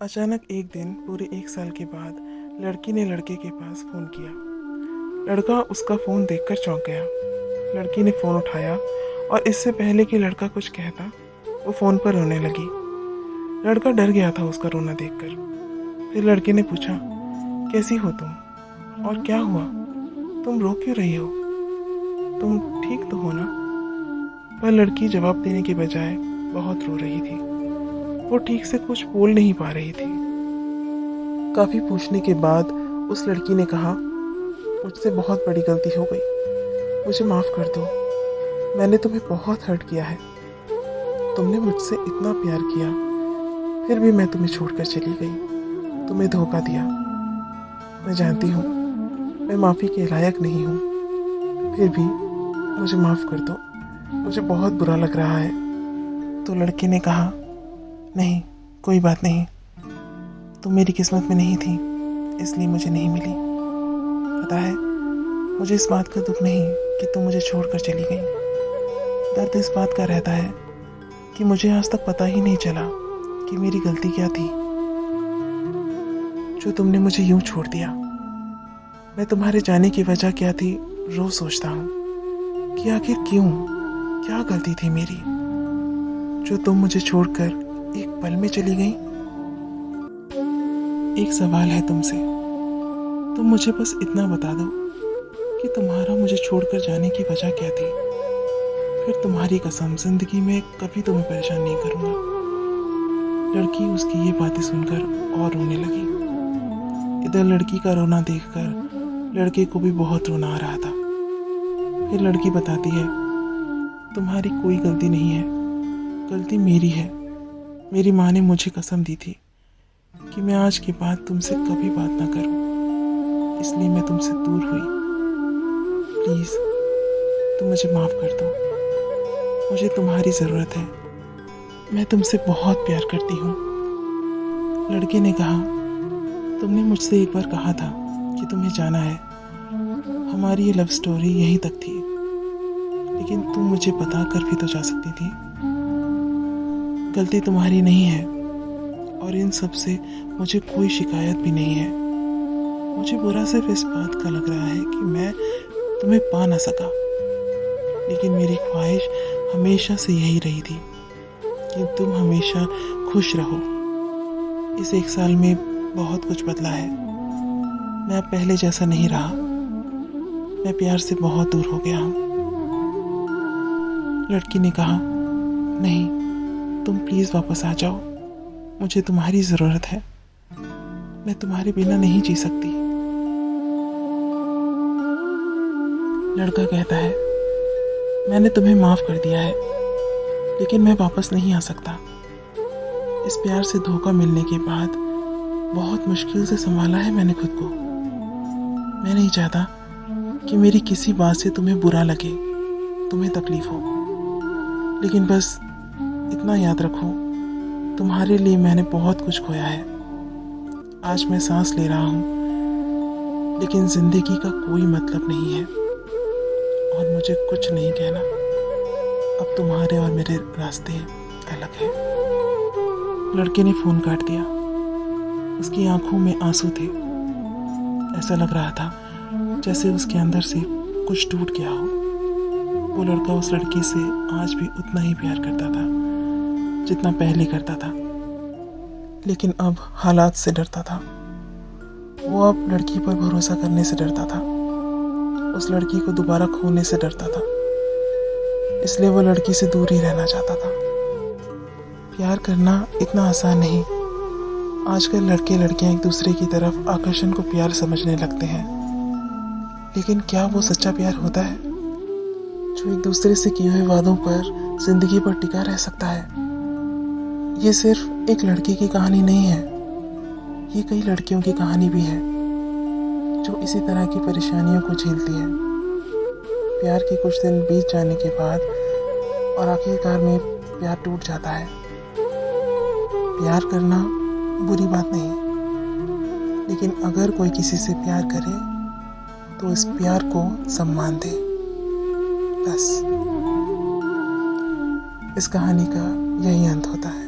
अचानक एक दिन पूरे 1 साल के बाद लड़की ने लड़के के पास फ़ोन किया। लड़का उसका फ़ोन देखकर चौंक गया। लड़की ने फ़ोन उठाया और इससे पहले कि लड़का कुछ कहता, वो फ़ोन पर रोने लगी। लड़का डर गया था उसका रोना देखकर। फिर लड़के ने पूछा, कैसी हो तुम और क्या हुआ? तुम रो क्यों रही हो? तुम ठीक तो हो ना? पर लड़की जवाब देने के बजाय बहुत रो रही थी। वो ठीक से कुछ बोल नहीं पा रही थी। काफ़ी पूछने के बाद उस लड़की ने कहा, मुझसे बहुत बड़ी गलती हो गई, मुझे माफ़ कर दो। मैंने तुम्हें बहुत हर्ट किया है। तुमने मुझसे इतना प्यार किया, फिर भी मैं तुम्हें छोड़कर चली गई, तुम्हें धोखा दिया। मैं जानती हूँ मैं माफ़ी के लायक नहीं हूँ, फिर भी मुझे माफ़ कर दो, मुझे बहुत बुरा लग रहा है। तो लड़के ने कहा, नहीं कोई बात नहीं, तुम मेरी किस्मत में नहीं थी इसलिए मुझे नहीं मिली। पता है, मुझे इस बात का दुख नहीं कि तुम मुझे छोड़कर चली गई। दर्द इस बात का रहता है कि मुझे आज तक पता ही नहीं चला कि मेरी गलती क्या थी जो तुमने मुझे यूं छोड़ दिया। मैं तुम्हारे जाने की वजह क्या थी रोज सोचता हूँ कि आखिर क्यों, क्या गलती थी मेरी जो तुम मुझे छोड़कर एक पल में चली गई। एक सवाल है तुमसे, तुम मुझे बस इतना बता दो कि तुम्हारा मुझे छोड़कर जाने की वजह क्या थी। फिर तुम्हारी कसम जिंदगी में कभी तुम्हें परेशान नहीं करूंगा। लड़की उसकी ये बातें सुनकर और रोने लगी। इधर लड़की का रोना देखकर लड़के को भी बहुत रोना आ रहा था। फिर लड़की बताती है, तुम्हारी कोई गलती नहीं है, गलती मेरी है। मेरी माँ ने मुझे कसम दी थी कि मैं आज के बाद तुमसे कभी बात ना करूं, इसलिए मैं तुमसे दूर हुई। प्लीज़ तुम मुझे माफ़ कर दो, मुझे तुम्हारी ज़रूरत है, मैं तुमसे बहुत प्यार करती हूँ। लड़के ने कहा, तुमने मुझसे एक बार कहा था कि तुम्हें जाना है। हमारी ये लव स्टोरी यहीं तक थी, लेकिन तुम मुझे बता कर भी तो जा सकती थी। गलती तुम्हारी नहीं है और इन सब से मुझे कोई शिकायत भी नहीं है। मुझे बुरा सिर्फ इस बात का लग रहा है कि मैं तुम्हें पा ना सका, लेकिन मेरी ख्वाहिश हमेशा से यही रही थी कि तुम हमेशा खुश रहो। इस 1 साल में बहुत कुछ बदला है। मैं अब पहले जैसा नहीं रहा। मैं प्यार से बहुत दूर हो गया हूँ। लड़की ने कहा, नहीं तुम प्लीज़ वापस आ जाओ, मुझे तुम्हारी ज़रूरत है। मैं तुम्हारे बिना नहीं जी सकती। लड़का कहता है, मैंने तुम्हें माफ़ कर दिया है, लेकिन मैं वापस नहीं आ सकता। इस प्यार से धोखा मिलने के बाद बहुत मुश्किल से संभाला है मैंने खुद को। मैं नहीं चाहता कि मेरी किसी बात से तुम्हें बुरा लगे, तुम्हें तकलीफ हो, लेकिन बस इतना याद रखो, तुम्हारे लिए मैंने बहुत कुछ खोया है। आज मैं सांस ले रहा हूँ, लेकिन जिंदगी का कोई मतलब नहीं है और मुझे कुछ नहीं कहना। अब तुम्हारे और मेरे रास्ते अलग हैं। लड़के ने फ़ोन काट दिया। उसकी आंखों में आंसू थे। ऐसा लग रहा था जैसे उसके अंदर से कुछ टूट गया हो। वो लड़का उस लड़की से आज भी उतना ही प्यार करता था जितना पहले करता था, लेकिन अब हालात से डरता था। वो अब लड़की पर भरोसा करने से डरता था, उस लड़की को दोबारा खोने से डरता था, इसलिए वो लड़की से दूर ही रहना चाहता था। प्यार करना इतना आसान नहीं। आजकल लड़के लड़कियां एक दूसरे की तरफ आकर्षण को प्यार समझने लगते हैं, लेकिन क्या वो सच्चा प्यार होता है जो एक दूसरे से किए हुए वादों पर जिंदगी भर टिका रह सकता है? ये सिर्फ एक लड़के की कहानी नहीं है, ये कई लड़कियों की कहानी भी है जो इसी तरह की परेशानियों को झेलती है। प्यार के कुछ दिन बीत जाने के बाद और आखिरकार में प्यार टूट जाता है। प्यार करना बुरी बात नहीं, लेकिन अगर कोई किसी से प्यार करे तो इस प्यार को सम्मान दे। बस इस कहानी का यही अंत होता है।